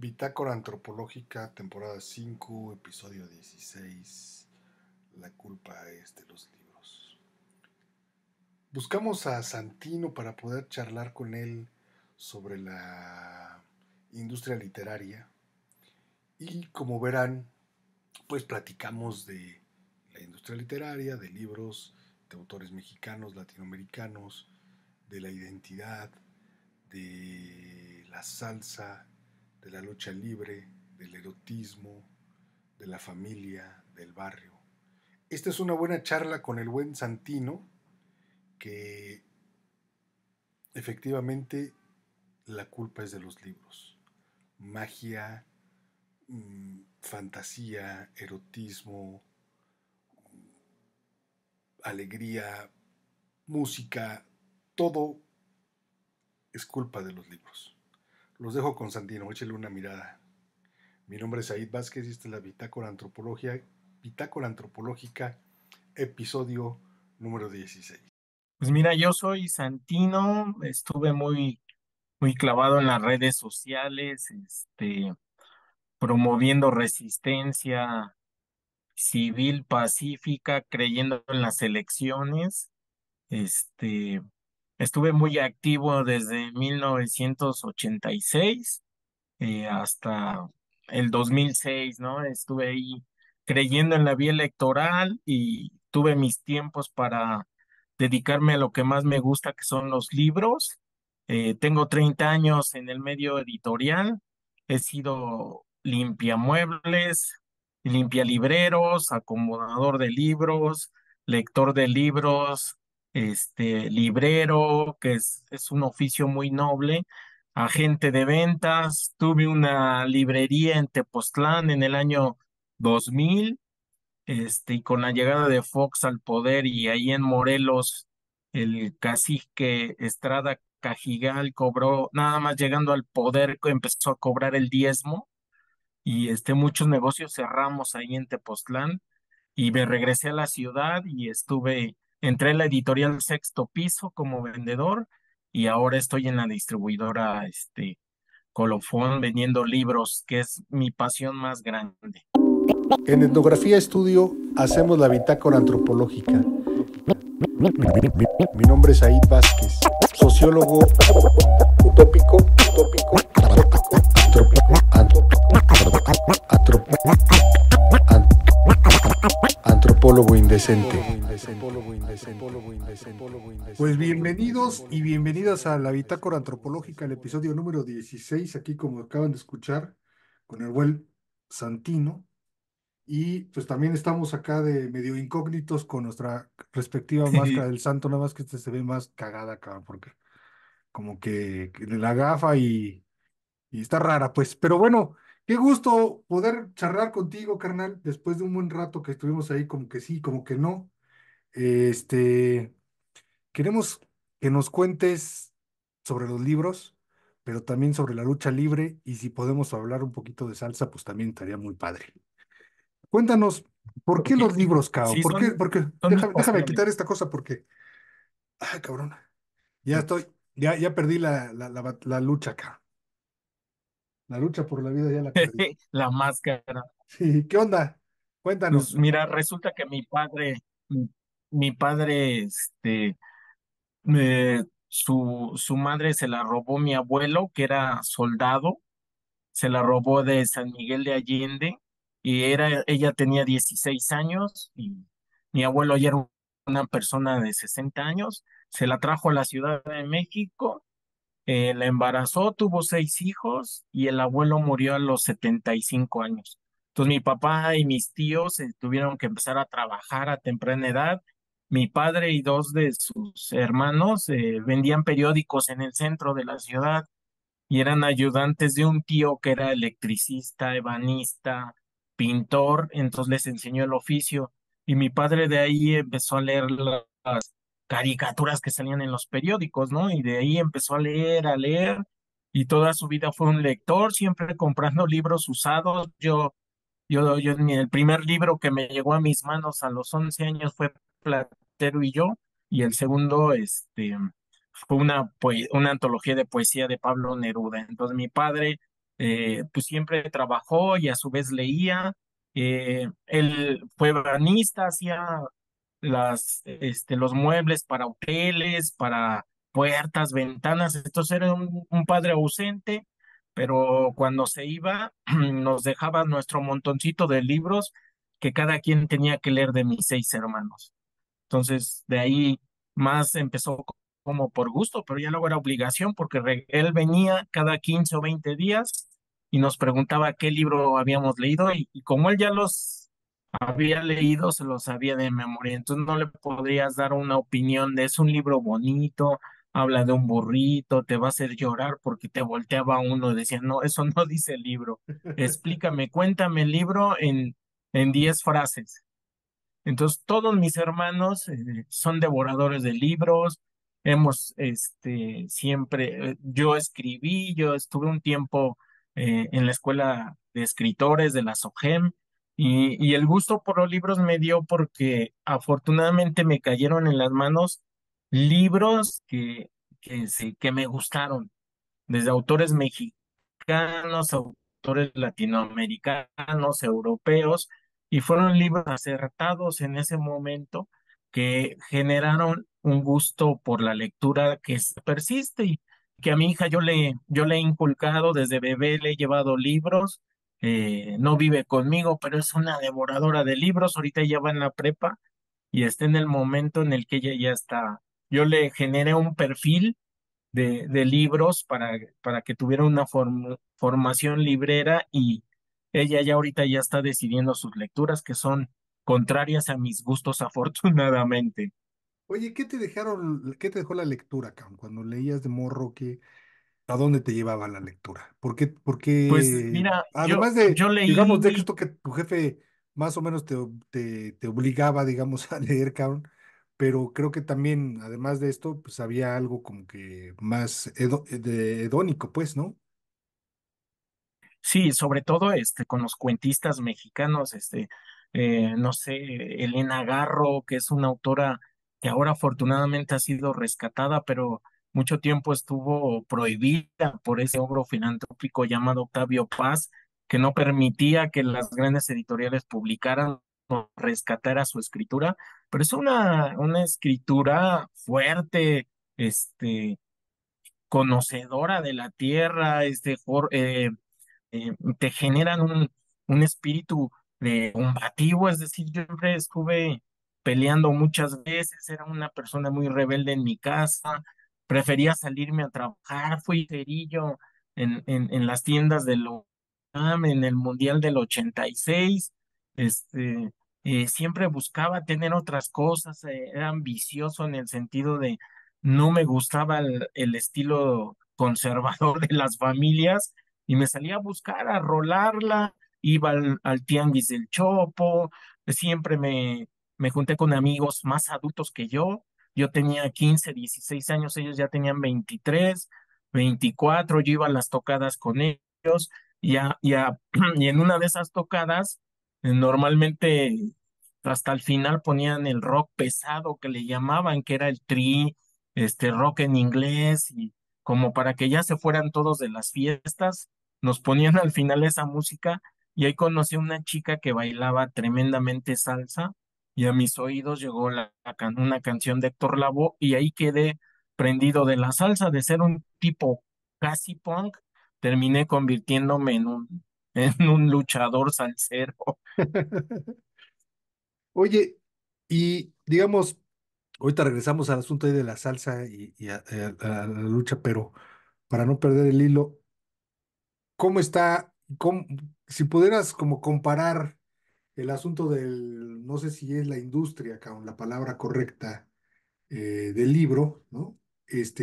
Bitácora Antropológica, temporada 5, episodio 16. La culpa es de los libros. Buscamos a Santino para poder charlar con él sobre la industria literaria y, como verán, pues platicamos de la industria literaria, de libros, de autores mexicanos, latinoamericanos, de la identidad, de la salsa, de la lucha libre, del erotismo, de la familia, del barrio. Esta es una buena charla con el buen Santino, que efectivamente la culpa es de los libros. Magia, fantasía, erotismo, alegría, música, todo es culpa de los libros. Los dejo con Santino, échale una mirada. Mi nombre es Said Vázquez y esta es la Bitácora Antropológica, episodio número 16. Pues mira, yo soy Santino, estuve muy clavado en las redes sociales, promoviendo resistencia civil pacífica, creyendo en las elecciones. Este, Estuve muy activo desde 1986 hasta el 2006, ¿no? Estuve ahí creyendo en la vía electoral y tuve mis tiempos para dedicarme a lo que más me gusta, que son los libros. Tengo 30 años en el medio editorial, he sido limpiamuebles, limpialibreros, acomodador de libros, lector de libros, librero, que es un oficio muy noble, agente de ventas. Tuve una librería en Tepoztlán en el año 2000, y con la llegada de Fox al poder y ahí en Morelos, el cacique Estrada Cajigal cobró, nada más llegando al poder, empezó a cobrar el diezmo y muchos negocios cerramos ahí en Tepoztlán y me regresé a la ciudad y entré en la editorial Sexto Piso como vendedor y ahora estoy en la distribuidora, Colofón, vendiendo libros, que es mi pasión más grande. En Etnografía Estudio hacemos la bitácora antropológica. Mi nombre es Said Vázquez, sociólogo utópico, antropólogo indecente. Pues bienvenidos y bienvenidas a la Bitácora Antropológica, el episodio número 16, aquí como acaban de escuchar, con el buen Santino. Y pues también estamos acá de medio incógnitos con nuestra respectiva máscara del santo, nada más que este se ve más cagada acá, porque como que de la gafa y está rara, pues. Pero bueno, qué gusto poder charlar contigo, carnal, después de un buen rato que estuvimos ahí, como que sí, como que no. Este, queremos que nos cuentes sobre los libros, pero también sobre la lucha libre, y si podemos hablar un poquito de salsa, pues también estaría muy padre. Cuéntanos, ¿por qué Ok. los libros, Cao? Sí, ¿Por qué? Porque son mis déjame pasiones. quitar esta cosa porque, ay, cabrón, ya estoy, ya perdí la lucha acá. La lucha por la vida ya la perdí. La máscara. Sí, ¿qué onda? Pues Cuéntanos. mira, resulta que mi padre, su madre se la robó mi abuelo, que era soldado, se la robó de San Miguel de Allende y ella tenía 16 años y mi abuelo ya era una persona de 60 años, se la trajo a la Ciudad de México, la embarazó, tuvo 6 hijos y el abuelo murió a los 75 años. Entonces mi papá y mis tíos tuvieron que empezar a trabajar a temprana edad. Mi padre y dos de sus hermanos vendían periódicos en el centro de la ciudad y eran ayudantes de un tío que era electricista, ebanista, pintor, entonces les enseñó el oficio y mi padre de ahí empezó a leer las caricaturas que salían en los periódicos, ¿no? Y de ahí empezó a leer y toda su vida fue un lector, siempre comprando libros usados. El primer libro que me llegó a mis manos a los 11 años fue Platero y yo, y el segundo, fue una antología de poesía de Pablo Neruda. Entonces, mi padre pues siempre trabajó y a su vez leía. Él fue banista, hacía los muebles para hoteles, para puertas, ventanas. Entonces era un padre ausente, pero cuando se iba nos dejaba nuestro montoncito de libros que cada quien tenía que leer de mis 6 hermanos. Entonces, de ahí más empezó como por gusto, pero ya luego era obligación porque él venía cada 15 o 20 días y nos preguntaba qué libro habíamos leído y como él ya los había leído, se los sabía de memoria. Entonces no le podrías dar una opinión de es un libro bonito, habla de un burrito, te va a hacer llorar porque te volteaba uno y decía, no, eso no dice el libro. Explícame, cuéntame el libro en 10 frases. Entonces, todos mis hermanos son devoradores de libros. Hemos, siempre, yo escribí, yo estuve un tiempo en la escuela de escritores de la SOGEM y el gusto por los libros me dio porque afortunadamente me cayeron en las manos libros que me gustaron desde autores mexicanos, autores latinoamericanos, europeos, y fueron libros acertados en ese momento que generaron un gusto por la lectura que persiste y que a mi hija yo le he inculcado desde bebé, le he llevado libros. No vive conmigo, pero es una devoradora de libros. Ahorita ella va en la prepa y está en el momento en el que ella ya está. Yo le generé un perfil de libros para que tuviera una formación librera y ella ya ahorita ya está decidiendo sus lecturas que son contrarias a mis gustos afortunadamente. Oye, qué te dejó la lectura, cabrón? Cuando leías de morro, ¿a dónde te llevaba la lectura? Pues Porque mira, además yo digamos, de leí, esto que tu jefe más o menos te obligaba, digamos, a leer, cabrón, pero creo que también, además de esto, pues había algo como que más hedónico, pues, ¿no? sí, sobre todo con los cuentistas mexicanos, no sé, Elena Garro, que es una autora que ahora afortunadamente ha sido rescatada, pero mucho tiempo estuvo prohibida por ese ogro filantrópico llamado Octavio Paz, que no permitía que las grandes editoriales publicaran o rescatara su escritura, pero es una escritura fuerte, conocedora de la tierra, te generan un espíritu de combativo, es decir, yo siempre estuve peleando muchas veces, era una persona muy rebelde en mi casa, prefería salirme a trabajar, fui cerillo en las tiendas de lo en el Mundial del 86, siempre buscaba tener otras cosas, era ambicioso en el sentido de no me gustaba el estilo conservador de las familias y me salía a buscar, a rolarla, iba al tianguis del Chopo, siempre me junté con amigos más adultos que yo tenía 15, 16 años, ellos ya tenían 23, 24, yo iba a las tocadas con ellos, y en una de esas tocadas, normalmente hasta el final ponían el rock pesado que le llamaban, que era el tri, rock en inglés, y como para que ya se fueran todos de las fiestas, nos ponían al final esa música y ahí conocí a una chica que bailaba tremendamente salsa y a mis oídos llegó una canción de Héctor Lavoe y ahí quedé prendido de la salsa, de ser un tipo casi punk, terminé convirtiéndome en un luchador salsero. Oye, y digamos, ahorita regresamos al asunto ahí de la salsa y a la lucha, pero para no perder el hilo, ¿cómo está? Si pudieras como comparar el asunto no sé si es la industria, con la palabra correcta, del libro, ¿no?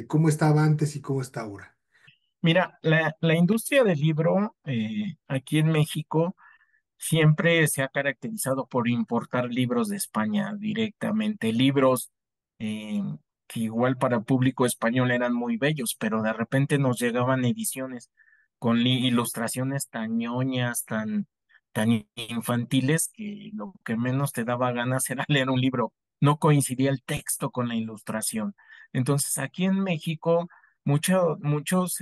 ¿Cómo estaba antes y cómo está ahora? Mira, la industria del libro aquí en México siempre se ha caracterizado por importar libros de España directamente, libros eh, que igual para el público español eran muy bellos, pero de repente nos llegaban ediciones con ilustraciones tan ñoñas, tan infantiles, que lo que menos te daba ganas era leer un libro. No coincidía el texto con la ilustración. Entonces, aquí en México, muchos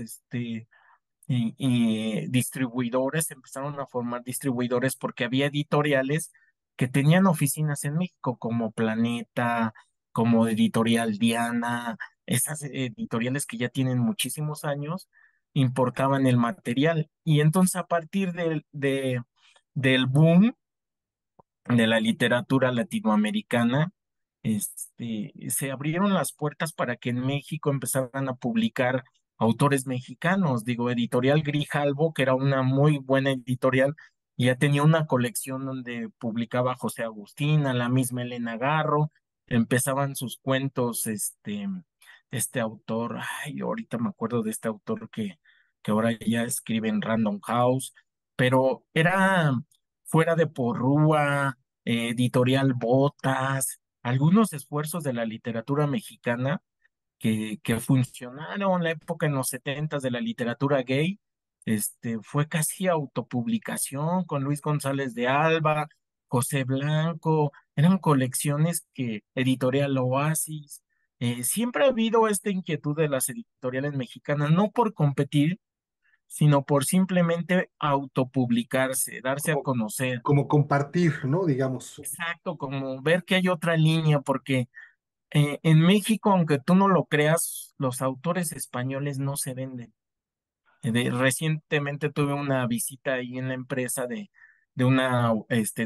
y distribuidores, empezaron a formar distribuidores porque había editoriales que tenían oficinas en México, como Planeta, como Editorial Diana, esas editoriales que ya tienen muchísimos años, importaban el material. Y entonces a partir del boom de la literatura latinoamericana, se abrieron las puertas para que en México empezaran a publicar autores mexicanos. Digo, Editorial Grijalbo, que era una muy buena editorial, ya tenía una colección donde publicaba José Agustín, a la misma Elena Garro, empezaban sus cuentos, este autor, ay, ahorita me acuerdo de este autor que ahora ya escribe en Random House, pero era fuera de Porrúa, Editorial Botas, algunos esfuerzos de la literatura mexicana que funcionaron. La época en los setentas de la literatura gay, fue casi autopublicación con Luis González de Alba, José Blanco, eran colecciones que Editorial Oasis. Siempre ha habido esta inquietud de las editoriales mexicanas, no por competir, sino por simplemente autopublicarse, darse a Como, conocer. como compartir, ¿no? Digamos. Exacto, como ver que hay otra línea, porque en México, aunque tú no lo creas, los autores españoles no se venden. Recientemente tuve una visita ahí en la empresa de una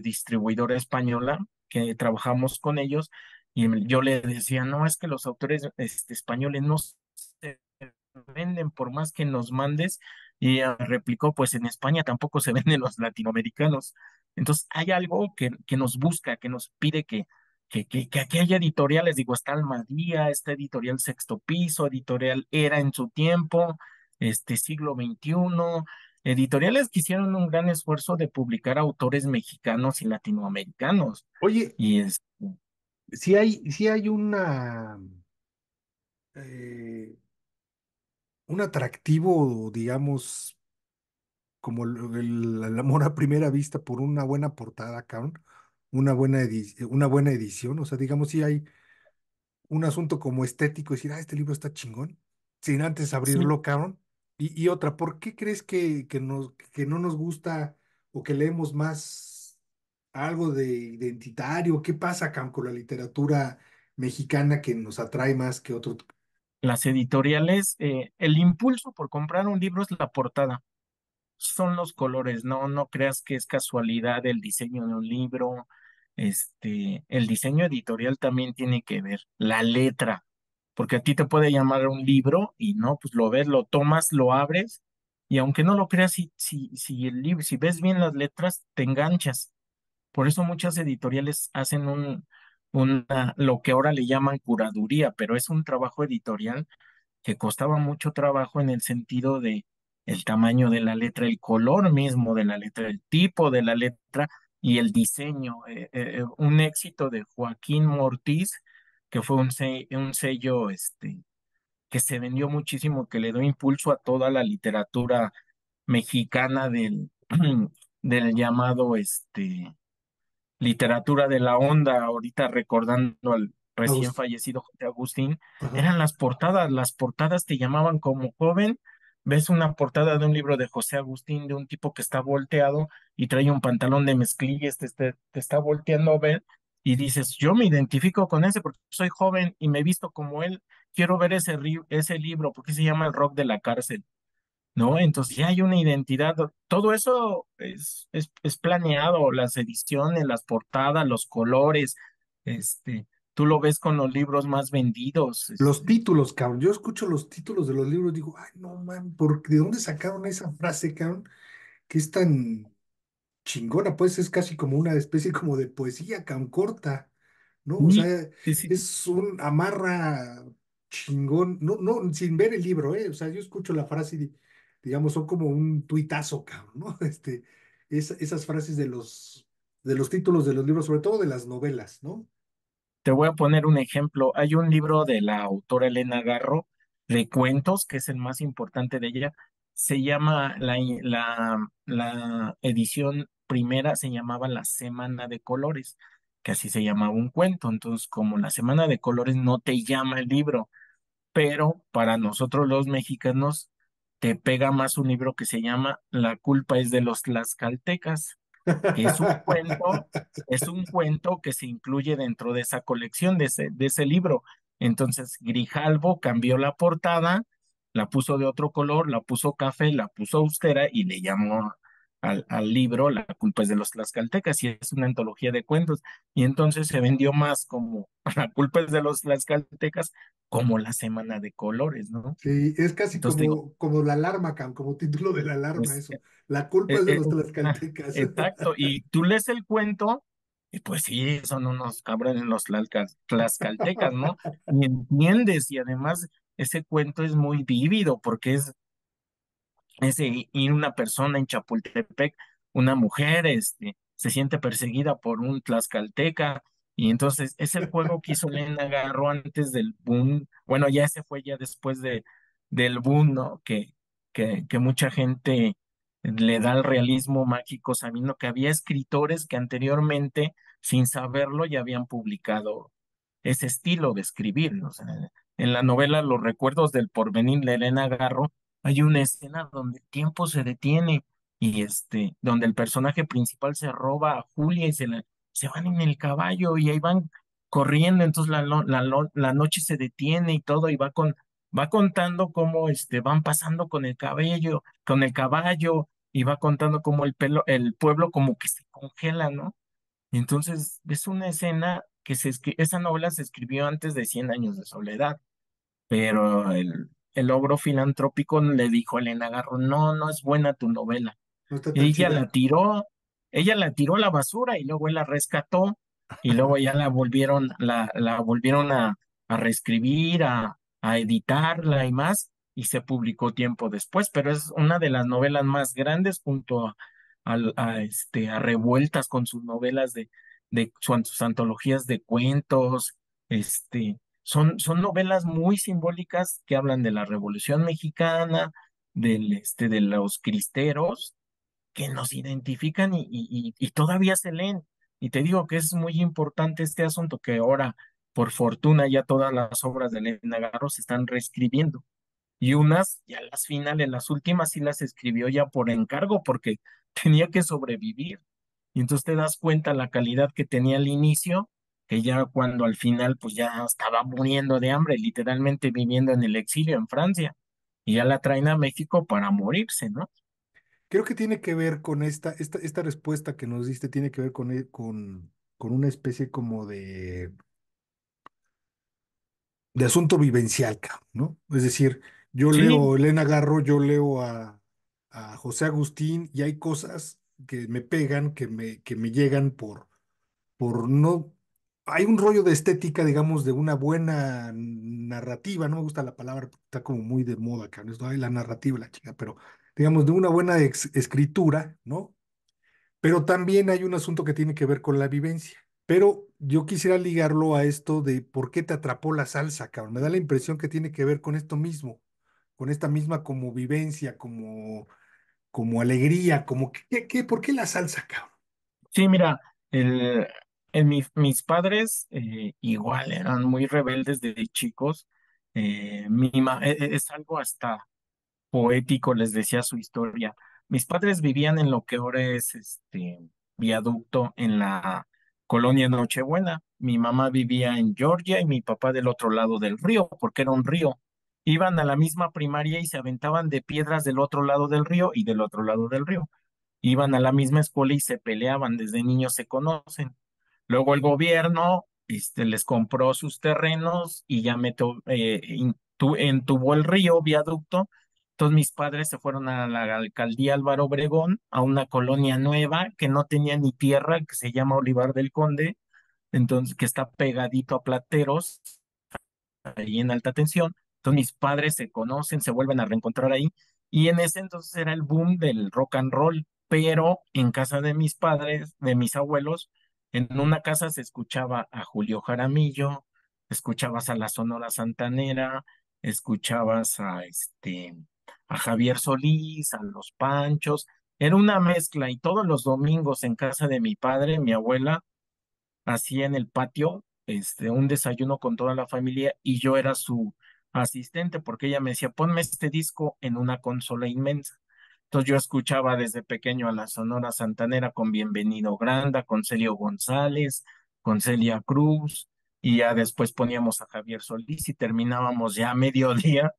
distribuidora española que trabajamos con ellos y yo le decía, no, es que los autores españoles no se venden por más que nos mandes. Y ella replicó, pues en España tampoco se venden los latinoamericanos. Entonces hay algo que nos busca, que nos pide que aquí haya editoriales. Digo, está Almadía, está Editorial Sexto Piso, Editorial Era en su tiempo, Siglo XXI, editoriales que hicieron un gran esfuerzo de publicar autores mexicanos y latinoamericanos. Oye, Y si hay eh, un atractivo, digamos, como el amor a primera vista por una buena portada, cabrón, una buena edición, o sea, digamos, si hay un asunto como estético, decir, este libro está chingón, sin antes sí, abrirlo, cabrón. Y otra, ¿por qué crees que no nos gusta o que leemos más algo de identitario? ¿Qué pasa, cabrón, con la literatura mexicana que nos atrae más que otro? las editoriales, el impulso por comprar un libro es la portada, son los colores. No creas que es casualidad el diseño de un libro. El diseño editorial también tiene que ver, la letra, porque a ti te puede llamar un libro y no, pues lo ves, lo tomas, lo abres, y aunque no lo creas, si el libro, si ves bien las letras, te enganchas. Por eso muchas editoriales hacen lo que ahora le llaman curaduría, pero es un trabajo editorial que costaba mucho trabajo en el sentido de el tamaño de la letra, el color mismo de la letra, el tipo de la letra y el diseño. Un éxito de Joaquín Mortiz, que fue un sello que se vendió muchísimo, que le dio impulso a toda la literatura mexicana del llamado literatura de la onda, ahorita recordando al recién Agustín. fallecido José Agustín. Ajá. Eran las portadas te llamaban como joven. Ves una portada de un libro de José Agustín, de un tipo que está volteado y trae un pantalón de mezclilla, te está volteando a ver y dices, yo me identifico con ese porque soy joven y me he visto como él, quiero ver ese libro porque se llama El rock de la cárcel. ¿No? Entonces ya hay una identidad, todo eso es planeado, las ediciones, las portadas, los colores, tú lo ves con los libros más vendidos. Los títulos, cabrón. Yo escucho los títulos de los libros y digo, ay, no, man, ¿de dónde sacaron esa frase, cabrón? Que es tan chingona, pues es casi como una especie como de poesía tan corta, ¿no? O Sí, sea, sí, sí. es un amarra chingón, no, no, sin ver el libro, ¿eh? O sea, yo escucho la frase y digamos, son como un tuitazo, cabrón, ¿no? Esas frases de los títulos de los libros, sobre todo de las novelas, ¿no? Te voy a poner un ejemplo. Hay un libro de la autora Elena Garro de cuentos, que es el más importante de ella. Se llama, la edición primera se llamaba La Semana de Colores, que así se llamaba un cuento. Entonces, como La Semana de Colores no te llama el libro, pero para nosotros los mexicanos te pega más un libro que se llama La culpa es de los tlaxcaltecas, que es un cuento que se incluye dentro de esa colección, de ese libro. Entonces, Grijalvo cambió la portada, la puso de otro color, la puso café, la puso austera y le llamó al libro La culpa es de los tlaxcaltecas, y es una antología de cuentos. Y entonces se vendió más como La culpa es de los tlaxcaltecas, como La Semana de Colores, ¿no? Sí, es casi Entonces digo, como la alarma, como título de la alarma, es, eso. La culpa Eh, es de eh, los ah, tlaxcaltecas. exacto, y tú lees el cuento, y pues sí, son unos cabrones los tlaxcaltecas, ¿no? Y entiendes, y además ese cuento es muy vívido, porque y una persona en Chapultepec, una mujer, se siente perseguida por un tlaxcalteca, y entonces es el juego que hizo Elena Garro antes del boom. Bueno, ya ese fue ya después del boom, ¿no? Que mucha gente le da el realismo mágico, sabiendo que había escritores que anteriormente, sin saberlo, ya habían publicado ese estilo de escribir, ¿no? O sea, en la novela Los recuerdos del porvenir de Elena Garro, hay una escena donde el tiempo se detiene, y donde el personaje principal se roba a Julia y se van en el caballo y ahí van corriendo. Entonces la noche se detiene y todo, y va contando cómo van pasando con el caballo, y va contando cómo el pueblo como que se congela, ¿no? Entonces es una escena esa novela se escribió antes de Cien años de soledad, pero el ogro filantrópico le dijo a Elena Garro, no, no es buena tu novela. No está tan Ella chida. la tiró, ella la tiró a la basura, y luego él la rescató, y luego ya la volvieron a reescribir, a editarla y más, y se publicó tiempo después, pero es una de las novelas más grandes junto a Revueltas con sus novelas sus antologías de cuentos. Son novelas muy simbólicas que hablan de la Revolución Mexicana, de los cristeros, que nos identifican, y todavía se leen. Y te digo que es muy importante este asunto, que ahora, por fortuna, ya todas las obras de Elena Garro se están reescribiendo. Y unas, ya las finales, las últimas sí las escribió ya por encargo, porque tenía que sobrevivir. Y entonces te das cuenta la calidad que tenía al inicio, que ya cuando al final pues ya estaba muriendo de hambre, literalmente viviendo en el exilio en Francia, y ya la traen a México para morirse, ¿no? Creo que tiene que ver con esta respuesta que nos diste, tiene que ver con una especie como de asunto vivencial, cabrón, ¿no? Es decir, yo Sí, leo Elena Garro, yo leo a José Agustín y hay cosas que me pegan, que me llegan por no... Hay un rollo de estética, digamos, de una buena narrativa, no me gusta la palabra, porque está como muy de moda, cabrón, esto, ay, la narrativa, la chica, pero digamos, de una buena escritura, ¿no? Pero también hay un asunto que tiene que ver con la vivencia. Pero yo quisiera ligarlo a esto de por qué te atrapó la salsa, cabrón. Me da la impresión que tiene que ver con esto mismo, con esta misma como vivencia, como alegría, ¿por qué la salsa, cabrón? sí, mira, el, mis padres igual eran muy rebeldes desde chicos. Es algo hasta poético, les decía su historia. Mis padres vivían en lo que ahora es Viaducto, en la colonia Nochebuena. Mi mamá vivía en Georgia y mi papá del otro lado del río, porque era un río. Iban a la misma primaria y se aventaban de piedras del otro lado del río y del otro lado del río. Iban a la misma escuela y se peleaban, desde niños se conocen. Luego el gobierno les compró sus terrenos y ya entubó el río, viaducto. Entonces mis padres se fueron a la alcaldía Álvaro Obregón, a una colonia nueva que no tenía ni tierra, que se llama Olivar del Conde, entonces que está pegadito a Plateros, ahí en alta tensión. Entonces mis padres se conocen, se vuelven a reencontrar ahí, y en ese entonces era el boom del rock and roll, pero en casa de mis padres, de mis abuelos, en una casa se escuchaba a Julio Jaramillo, escuchabas a la Sonora Santanera, escuchabas a Javier Solís, a Los Panchos. Era una mezcla, y todos los domingos en casa de mi padre, mi abuela hacía en el patio un desayuno con toda la familia, y yo era asistente porque ella me decía, ponme este disco en una consola inmensa. Entonces yo escuchaba desde pequeño a la Sonora Santanera con Bienvenido Granda, con Celio González, con Celia Cruz, y ya después poníamos a Javier Solís y terminábamos ya a mediodía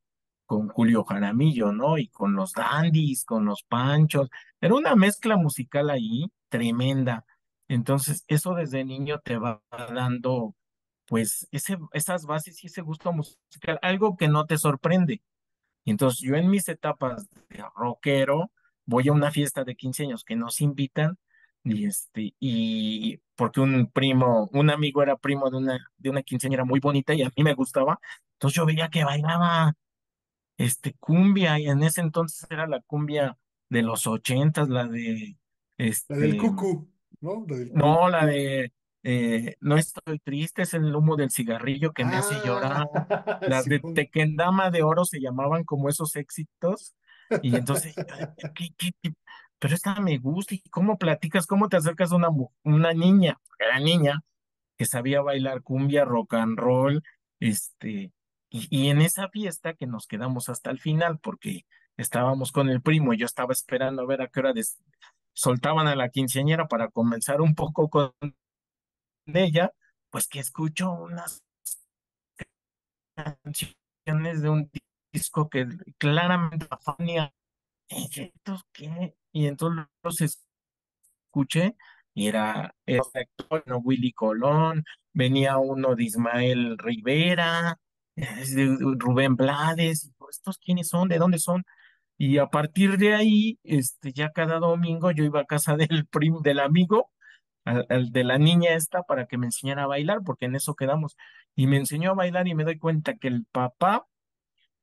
con Julio Jaramillo, ¿no? Y con los Dandys, con los Panchos. Era una mezcla musical ahí tremenda. Entonces, eso desde niño te va dando, pues, esas bases y ese gusto musical, algo que no te sorprende. Y entonces, yo en mis etapas de rockero, voy a una fiesta de 15 años que nos invitan, y porque un amigo era primo de una quinceañera muy bonita y a mí me gustaba, entonces yo veía que bailaba cumbia, y en ese entonces era la cumbia de los ochentas, la de, La del este, cucu, ¿no? La del no, la cucu. de No estoy triste, es el humo del cigarrillo que me hace llorar. Ah, Las de Simón. Tequendama de Oro se llamaban como esos éxitos. Y entonces, pero esta me gusta. ¿Y cómo platicas? ¿Cómo te acercas a una niña? Porque era niña que sabía bailar cumbia, rock and roll, y en esa fiesta que nos quedamos hasta el final, porque estábamos con el primo y yo estaba esperando a ver a qué hora soltaban a la quinceañera para comenzar un poco con ella, pues que escucho unas canciones de un disco que claramente Fania, ¿y estos qué? Y entonces los escuché y era actor, ¿no? Willy Colón, venía uno de Ismael Rivera, de Rubén Blades, y digo, ¿estos quiénes son? ¿De dónde son? Y a partir de ahí, ya cada domingo yo iba a casa del amigo, al de la niña esta, para que me enseñara a bailar, porque en eso quedamos. Y me enseñó a bailar y me doy cuenta que el papá,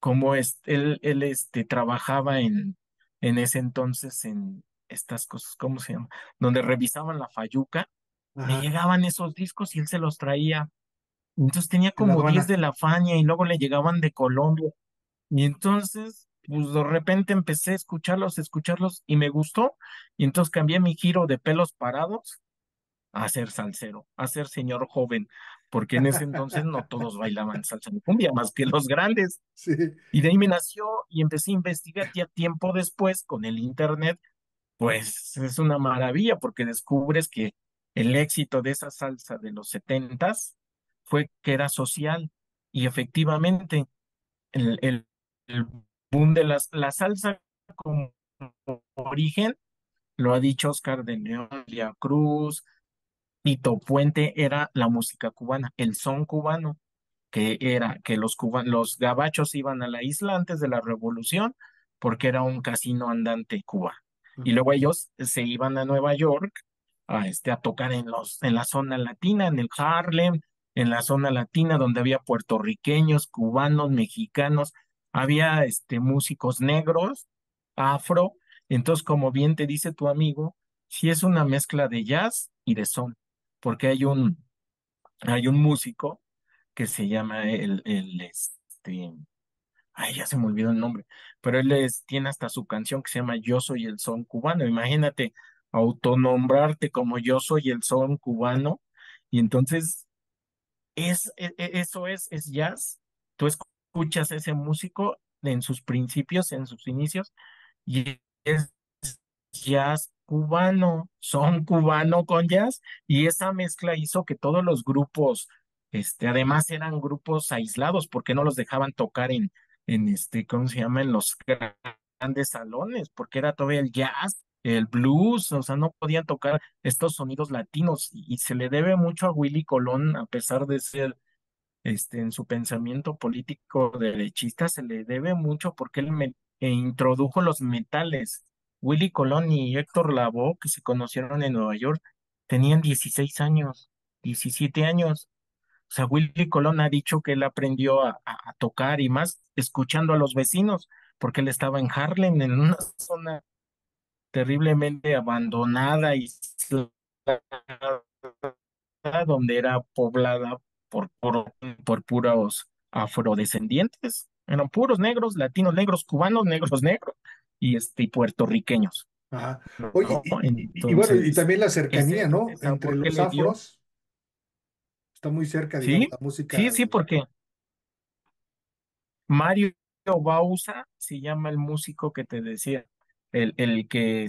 como él trabajaba en ese entonces en estas cosas, ¿cómo se llama? Donde revisaban la fayuca, le Ajá, llegaban esos discos y él se los traía. Entonces tenía en la como 10 aduana. de la Fania y luego le llegaban de Colombia. Y entonces, pues de repente empecé a escucharlos y me gustó. Y entonces cambié mi giro de pelos parados a ser salsero, a ser señor joven, porque en ese entonces no todos bailaban salsa ni cumbia, más que los grandes. Sí, Y de ahí me nació y empecé a investigar ya tiempo después con el internet, pues es una maravilla porque descubres que el éxito de esa salsa de los setentas fue que era social y efectivamente el boom de la salsa como origen, lo ha dicho Oscar de León, Elia Cruz, Tito Puente, era la música cubana, el son cubano, que era que los gabachos iban a la isla antes de la revolución porque era un casino andante Cuba. Y ujú, luego ellos se iban a Nueva York a tocar en la zona latina, en el Harlem, en la zona latina donde había puertorriqueños, cubanos, mexicanos, había músicos negros, afro. Entonces, como bien te dice tu amigo, sí es una mezcla de jazz y de son, porque hay un músico que se llama ay, ya se me olvidó el nombre, pero tiene hasta su canción que se llama Yo soy el son cubano. Imagínate autonombrarte como yo soy el son cubano, y entonces eso es jazz. Tú escuchas a ese músico en sus principios, en sus inicios, y es jazz cubano, son cubano con jazz, y esa mezcla hizo que todos los grupos, además eran grupos aislados, porque no los dejaban tocar ¿cómo se llama? En los grandes salones, porque era todavía el jazz, el blues, o sea, no podían tocar estos sonidos latinos, y se le debe mucho a Willy Colón, a pesar de ser en su pensamiento político derechista, se le debe mucho porque él introdujo los metales. Willy Colón y Héctor Lavoe, que se conocieron en Nueva York, tenían 16 años, 17 años. O sea, Willy Colón ha dicho que él aprendió a tocar y más escuchando a los vecinos, porque él estaba en Harlem, en una zona terriblemente abandonada y donde era poblada por puros afrodescendientes. Eran puros negros, latinos negros, cubanos negros negros y puertorriqueños, ajá. Oye, ¿no? y bueno, y Entonces, también la ese, cercanía, ese ¿no? Entre sabor que los le dio, afros, está muy cerca, digamos, sí, la sí, música sí, porque Mario Bausa se llama el músico que te decía, el que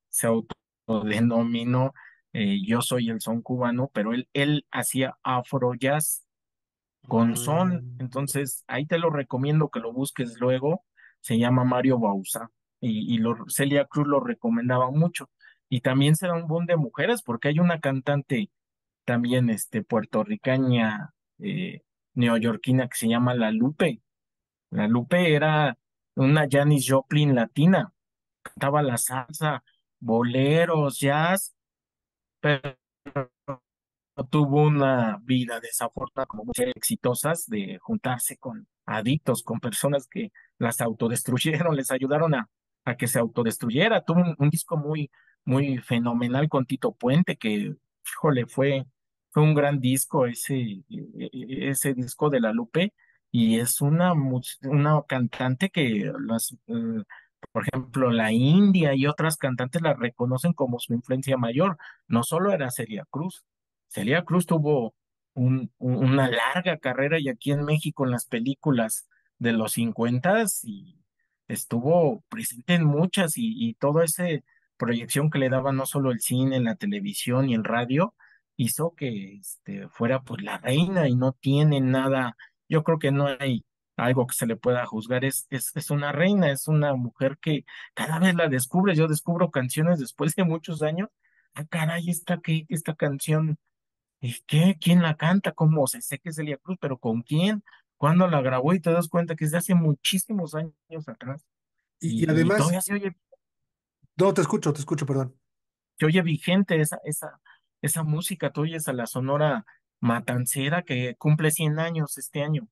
se autodenominó Yo soy el son cubano, pero él hacía afro jazz con Ah, son. Entonces, ahí te lo recomiendo que lo busques luego. Se llama Mario Bausa Celia Cruz lo recomendaba mucho. Y también será un boom de mujeres porque hay una cantante también puertorriqueña, neoyorquina que se llama La Lupe. La Lupe era una Janis Joplin latina, cantaba la salsa, boleros, jazz, pero tuvo una vida desafortunada, como muchas exitosas, de juntarse con adictos, con personas que las autodestruyeron, les ayudaron a que se autodestruyera. Tuvo un disco muy fenomenal con Tito Puente, que, híjole, fue un gran disco ese disco de La Lupe, y es una cantante que por ejemplo, la India y otras cantantes la reconocen como su influencia mayor. No solo era Celia Cruz. Celia Cruz tuvo una larga carrera y aquí en México en las películas de los 50 y estuvo presente en muchas y toda esa proyección que le daba no solo el cine, la televisión y el radio hizo que fuera pues la reina y no tiene nada, yo creo que no hay algo que se le pueda juzgar, es una reina, es una mujer que cada vez la descubres, yo descubro canciones después de muchos años, ah caray, esta canción ¿y qué? ¿Quién la canta? ¿Cómo? Se sé que es Celia Cruz, pero ¿con quién? ¿Cuándo la grabó? Y te das cuenta que es de hace muchísimos años atrás. y Y además, todavía no, te escucho, perdón. se oye vigente esa música. Tú oyes a la Sonora Matancera que cumple 100 años este año.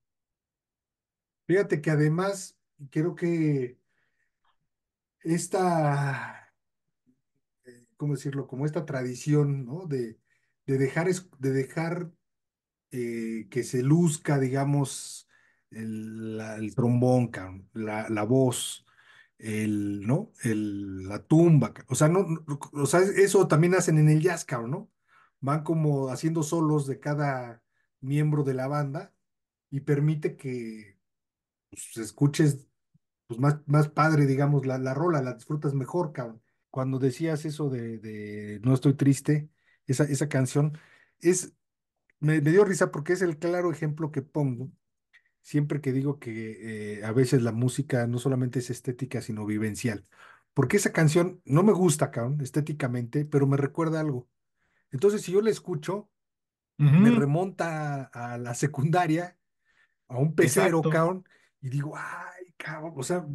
Fíjate que además, creo que esta, ¿cómo decirlo? Como esta tradición, ¿no? De dejar que se luzca, digamos, el trombón, cabrón, la voz, ¿no? La tumba, o sea, o sea, eso también hacen en el jazz, cabrón, ¿no? Van como haciendo solos de cada miembro de la banda y permite que pues, escuches pues, más padre, digamos, la rola, la disfrutas mejor, cabrón. Cuando decías eso de No estoy triste, esa canción, es, me dio risa porque es el claro ejemplo que pongo siempre que digo que a veces la música no solamente es estética, sino vivencial. Porque esa canción no me gusta, cabrón, estéticamente, pero me recuerda algo. Entonces, si yo la escucho, me Ujú, remonta a la secundaria, a un pecero, exacto. cabrón, y digo, ay, cabrón, o sea,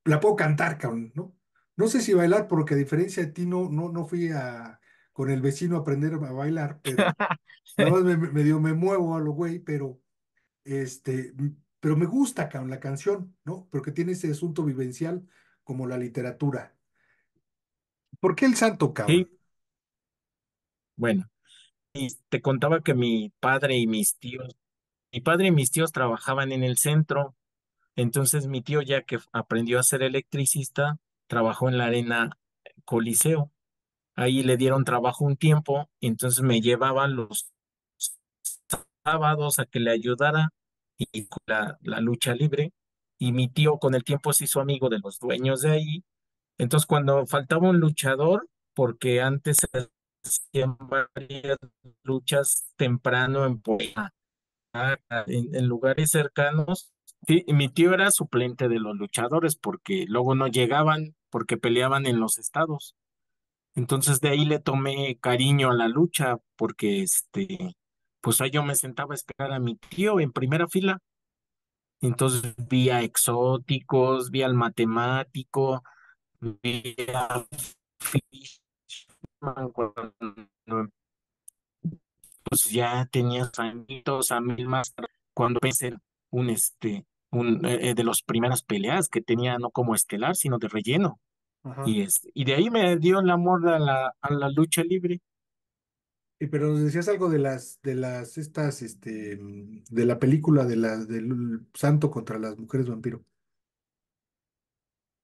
la puedo cantar, cabrón, ¿no? No sé si bailar, porque a diferencia de ti, no fui con el vecino a aprender a bailar, pero nada más medio me muevo a lo güey, pero me gusta, cabrón, la canción, ¿no? Porque tiene ese asunto vivencial como la literatura. ¿Por qué el santo, cabrón? Sí, bueno, y te contaba que mi padre y mis tíos trabajaban en el centro. Entonces mi tío, ya que aprendió a ser electricista, trabajó en la Arena Coliseo. Ahí le dieron trabajo un tiempo, y entonces me llevaba los sábados a que le ayudara y con la lucha libre. Y mi tío con el tiempo se hizo amigo de los dueños de ahí. Entonces cuando faltaba un luchador, porque antes se hacían varias luchas temprano en Puebla, en lugares cercanos. Sí, y mi tío era suplente de los luchadores porque luego no llegaban porque peleaban en los estados. Entonces de ahí le tomé cariño a la lucha porque pues ahí yo me sentaba a esperar a mi tío en primera fila. Entonces vi a exóticos, vi al matemático, vi a Fishman cuando pues ya tenía añitos a mil más cuando pensé en de las primeras peleas que tenía no como estelar, sino de relleno. Ajá. Y de ahí me dio el amor a la lucha libre. Pero nos decías algo de la película del santo contra las mujeres vampiro.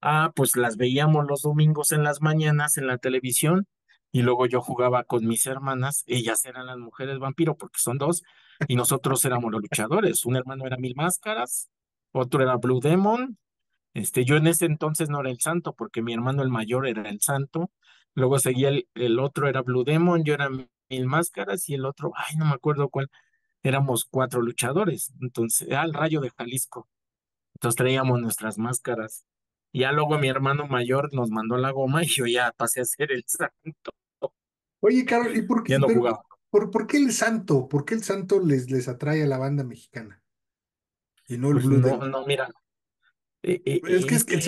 Ah, pues las veíamos los domingos en las mañanas en la televisión y luego yo jugaba con mis hermanas, ellas eran las mujeres vampiro porque son dos y nosotros éramos los luchadores, un hermano era Mil Máscaras otro era Blue Demon. Yo en ese entonces no era el santo, porque mi hermano el mayor era el santo. Luego seguía el otro era Blue Demon, yo era Mil Máscaras y el otro, ay, no me acuerdo cuál. Éramos cuatro luchadores. Entonces, era el Rayo de Jalisco. Entonces traíamos nuestras máscaras. Y ya luego mi hermano mayor nos mandó la goma y yo ya pasé a ser el santo. Oye, Carol, ¿y por qué, Ya no pero, jugaba. por qué el santo? ¿Por qué el santo les atrae a la banda mexicana y no el Pues Blue no, Demon? no, mira, Es es que que el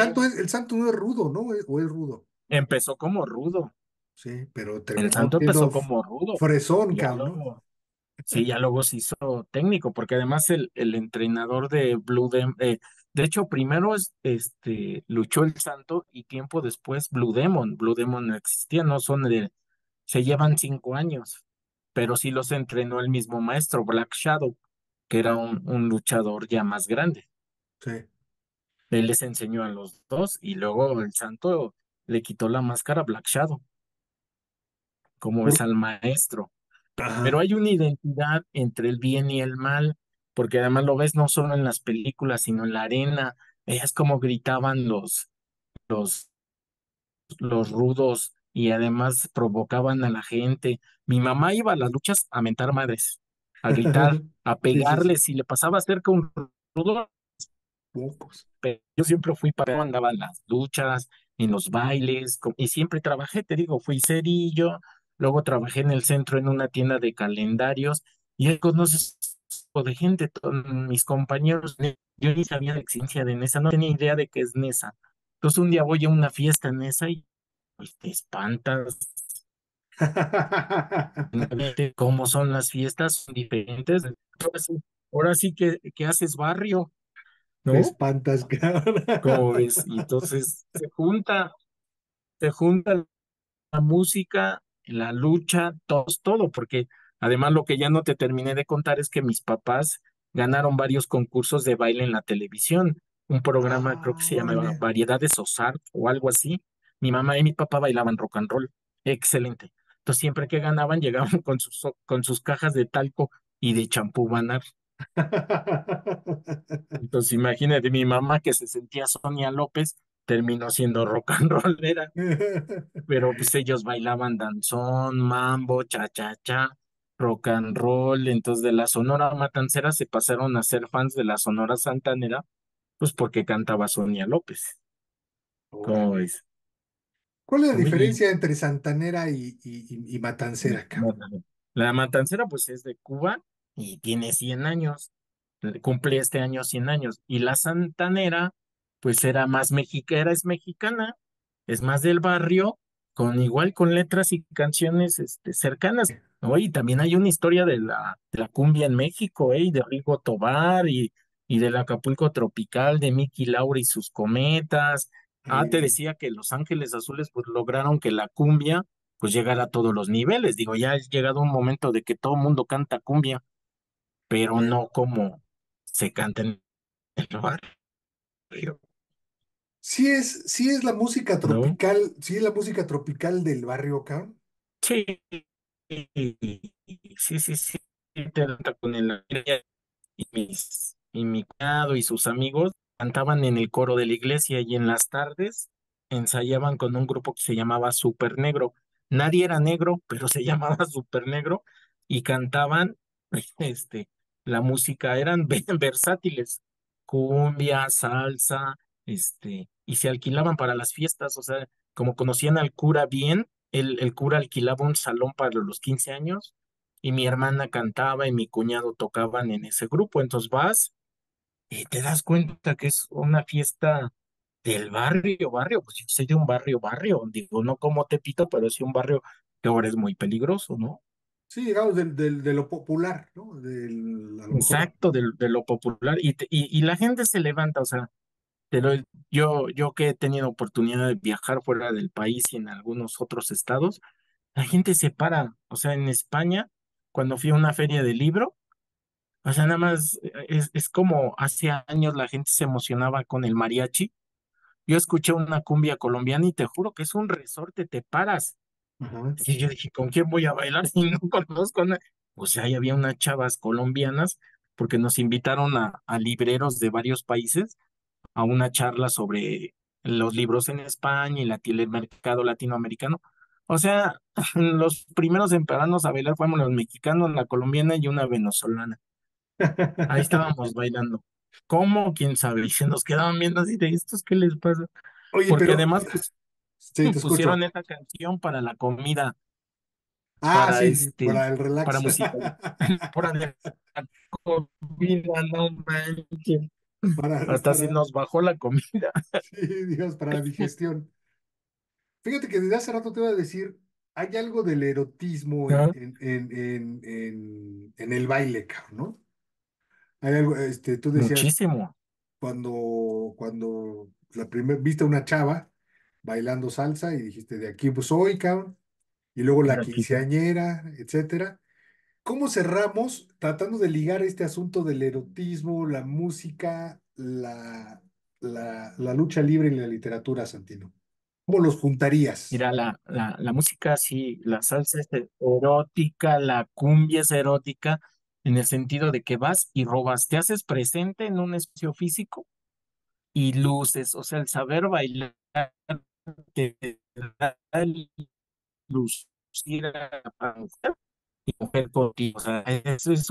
santo no es rudo, ¿no? ¿O es rudo? empezó como rudo. Sí, pero El terminó santo siendo empezó como rudo. fresón, Ya cabrón, ¿no? luego, sí, ya luego se hizo técnico, porque además el entrenador de Blue Demon, de hecho, primero luchó el santo y tiempo después Blue Demon. Blue Demon no existía, no son se llevan 5 años, pero sí los entrenó el mismo maestro, Black Shadow, que era un luchador ya más grande. Sí. Él les enseñó a los dos y luego el santo le quitó la máscara a Black Shadow, como Por- es al maestro. Pero Ajá. hay una identidad entre el bien y el mal, porque además lo ves no solo en las películas, sino en la arena. Es como gritaban los, los rudos y además provocaban a la gente. Mi mamá iba a las luchas a mentar madres, a gritar, a Sí, sí, sí. pegarles. Si le pasaba cerca un rudo, Pocos. yo siempre fui para andaba en las luchas, en los bailes, y siempre trabajé, te digo, fui cerillo, luego trabajé en el centro en una tienda de calendarios, y ahí conoces tipo de gente, mis compañeros, yo ni sabía de la existencia de Nesa, no tenía idea de qué es Nesa. Entonces un día voy a una fiesta en Nesa y pues te espantas, de cómo son las fiestas, son diferentes. Ahora sí que haces barrio, Te ¿no? espantas, cabrón. ¿Cómo ves? Y entonces se junta la música, la lucha, todo, porque además lo que ya no te terminé de contar es que mis papás ganaron varios concursos de baile en la televisión, un programa creo que Ah, se llamaba órale. Variedades Ozark o algo así. Mi mamá y mi papá bailaban rock and roll, excelente. Entonces siempre que ganaban llegaban con sus cajas de talco y de champú Banar. Entonces imagínate, mi mamá que se sentía Sonia López terminó siendo rock and rollera, pero pues ellos bailaban danzón, mambo, cha-cha-cha, rock and roll. Entonces de la Sonora Matancera se pasaron a ser fans de la Sonora Santanera, pues porque cantaba Sonia López. ¿Cómo Órale. es? ¿Cuál es la Uy, diferencia entre Santanera y Matancera, cabrón? la Matancera pues es de Cuba y tiene 100 años, cumple este año 100 años. Y la Santanera pues era más mexicana, es mexicana, es más del barrio, con letras y canciones cercanas. ¿No? Y también hay una historia de la cumbia en México, y de Rigo Tobar y del Acapulco Tropical, de Mickey Laura y sus cometas. Te Eh, decía que Los Ángeles Azules pues lograron que la cumbia pues llegar a todos los niveles. Digo, ya ha llegado un momento de que todo el mundo canta cumbia, pero eh, no como se canta en el barrio, sí es la música ¿no? tropical, sí es la música tropical del barrio, cabrón. Sí, sí, sí, sí, te canta con el y mi cuñado y sus amigos cantaban en el coro de la iglesia y en las tardes ensayaban con un grupo que se llamaba Super Negro. Nadie era negro, pero se llamaba Super Negro y cantaban, este, la música eran versátiles, cumbia, salsa, y se alquilaban para las fiestas, o sea, como conocían al cura bien, el cura alquilaba un salón para los 15 años y mi hermana cantaba y mi cuñado tocaban en ese grupo. Entonces vas y te das cuenta que es una fiesta del barrio, pues yo soy de un barrio, digo, no como Tepito, pero sí un barrio que ahora es muy peligroso, ¿no? Sí, digamos de lo popular, ¿no? A lo mejor. Exacto, de lo popular, y la gente se levanta, o sea, yo que he tenido oportunidad de viajar fuera del país y en algunos otros estados, la gente se para, o sea, en España, cuando fui a una feria de libro, o sea, nada más es como hace años la gente se emocionaba con el mariachi. Yo escuché una cumbia colombiana y te juro que es un resorte, te paras. Ajá. Y yo dije, ¿con quién voy a bailar si no conozco a nadie? O sea, ahí había unas chavas colombianas porque nos invitaron a libreros de varios países a una charla sobre los libros en España y el mercado latinoamericano. O sea, los primeros en pararnos a bailar fuimos los mexicanos, la colombiana y una venezolana. Ahí estábamos bailando. ¿Cómo? ¿Quién sabe? Y se nos quedaban viendo así de estos, ¿qué les pasa? Oye, Porque pero además pues, sí, te pusieron escucho. esa canción para la comida, Ah, para sí, para el para relax. musical, para la comida, no manches. Hasta se Para, nos bajó la comida. sí, digamos, para la digestión. Fíjate que desde hace rato te iba a decir, hay algo del erotismo ¿No? en el baile, cabrón, ¿no? Hay algo, tú decías, Muchísimo. cuando viste a una chava bailando salsa y dijiste, de aquí pues soy, cabrón, y luego la Aquí. quinceañera, etcétera. ¿Cómo cerramos tratando de ligar este asunto del erotismo, la música, la lucha libre y la literatura, Santino? ¿Cómo los juntarías? Mira, la música, sí, la salsa es erótica, la cumbia es erótica, en el sentido de que vas y robas, te haces presente en un espacio físico y luces, o sea, el saber bailar te da el lucir a la mujer y mujer contigo. O sea, eso es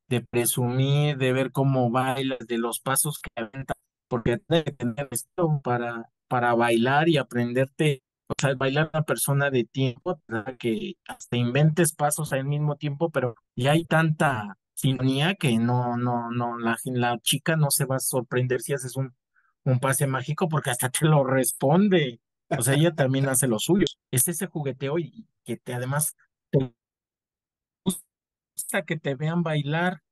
de presumir, de ver cómo bailas, de los pasos que aventas, porque tienes que tener esto para bailar y aprenderte, o sea, bailar una persona de tiempo, ¿verdad? Que hasta inventes pasos al mismo tiempo, pero ya hay tanta sintonía que no, la chica no se va a sorprender si haces un pase mágico porque hasta te lo responde. O sea, ella también hace lo suyo. Es ese jugueteo y que te además te gusta que te vean bailar,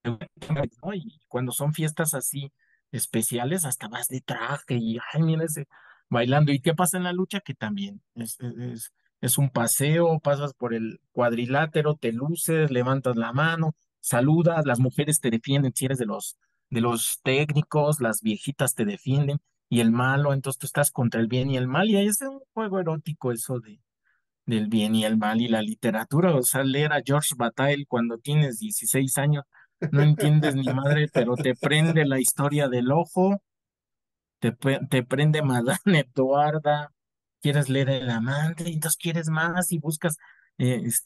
¿no? Y cuando son fiestas así especiales, hasta vas de traje y, ay, mira ese bailando. ¿Y qué pasa en la lucha? Que también es un paseo, pasas por el cuadrilátero, te luces, levantas la mano, saludas, las mujeres te defienden si eres de los técnicos, las viejitas te defienden. Y el malo, entonces tú estás contra el bien y el mal, y ahí es un juego erótico eso del bien y el mal y la literatura. O sea, leer a George Bataille cuando tienes 16 años, no entiendes ni madre, pero te prende la historia del ojo, te prende Madame Eduarda, quieres leer El amante, y entonces quieres más y buscas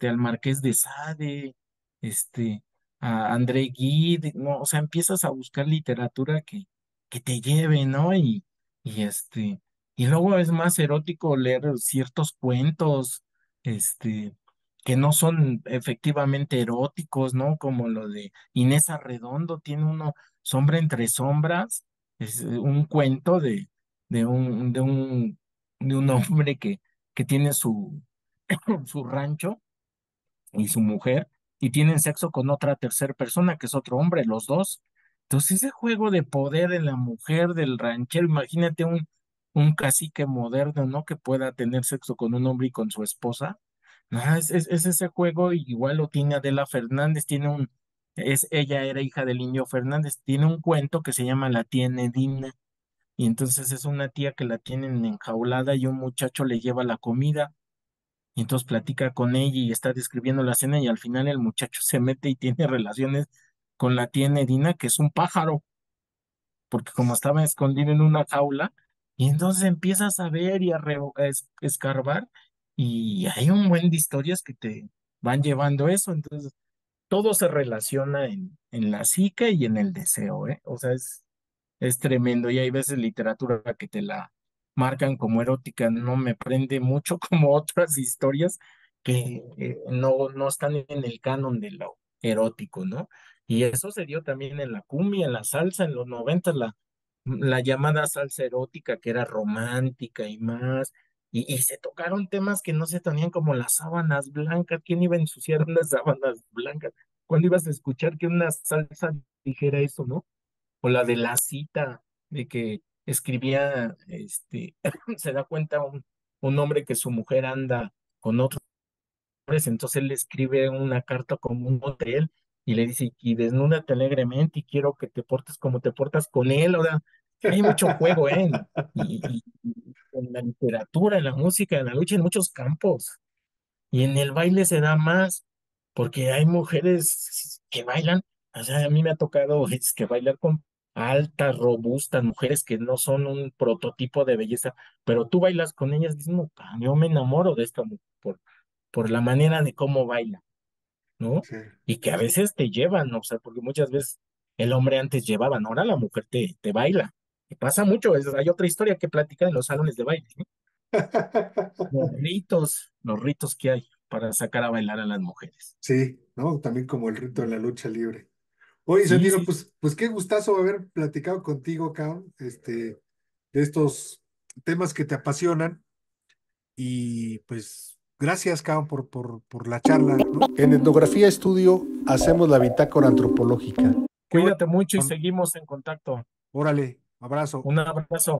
al Marqués de Sade, este, a André Gide, no, o sea, empiezas a buscar literatura que te lleve, ¿no? Y y luego es más erótico leer ciertos cuentos, este, que no son efectivamente eróticos, ¿no? Como lo de Inés Arredondo, tiene uno, Sombra entre sombras, es un cuento de un, de un, de un hombre que tiene su rancho y su mujer y tienen sexo con otra tercera persona, que es otro hombre, los dos. Entonces, ese juego de poder en la mujer del ranchero, imagínate un cacique moderno, ¿no? Que pueda tener sexo con un hombre y con su esposa. No, es ese juego, y igual lo tiene Adela Fernández, ella era hija del Indio Fernández, tiene un cuento que se llama La tía Nedina, y entonces es una tía que la tienen enjaulada y un muchacho le lleva la comida y entonces platica con ella y está describiendo la escena y al final el muchacho se mete y tiene relaciones con la tía Nedina, que es un pájaro, porque como estaba escondido en una jaula, y entonces empiezas a ver y escarbar y hay un buen de historias que te van llevando eso, entonces todo se relaciona en la psique y en el deseo, ¿eh? O sea, es tremendo y hay veces literatura que te la marcan como erótica, no me prende mucho como otras historias que no están en el canon de lo erótico, ¿no? Y eso se dio también en la cumbia, en la salsa, en los 90, la llamada salsa erótica que era romántica y más, y se tocaron temas que no se tenían como las sábanas blancas. ¿Quién iba a ensuciar unas sábanas blancas? ¿Cuándo ibas a escuchar que una salsa dijera eso, no? O la de la cita, de que escribía, se da cuenta un hombre que su mujer anda con otros hombres, entonces él le escribe una carta como un hotel y le dice, y desnúdate alegremente y quiero que te portes como te portas con él. O sea, hay mucho juego, ¿eh? Y en la literatura, en la música, en la lucha, en muchos campos. Y en el baile se da más, porque hay mujeres que bailan. O sea, a mí me ha tocado bailar con altas, robustas, mujeres que no son un prototipo de belleza, pero tú bailas con ellas, dices, no, yo me enamoro de esta mujer por la manera de cómo baila, ¿no? Sí. Y que a veces te llevan, ¿no? O sea, porque muchas veces el hombre antes llevaba, ahora la mujer te baila. Y pasa mucho, hay otra historia que platicar en los salones de baile, ¿no? Los ritos que hay para sacar a bailar a las mujeres. Sí, ¿no? También como el rito de la lucha libre. Oye, Sí, Santino, sí, pues qué gustazo haber platicado contigo, cabrón, de estos temas que te apasionan. Y pues gracias, cabrón, por la charla, ¿no? En Etnografía Estudio hacemos la bitácora antropológica. Qué bueno. cuídate mucho y seguimos en contacto. Órale, abrazo. Un abrazo.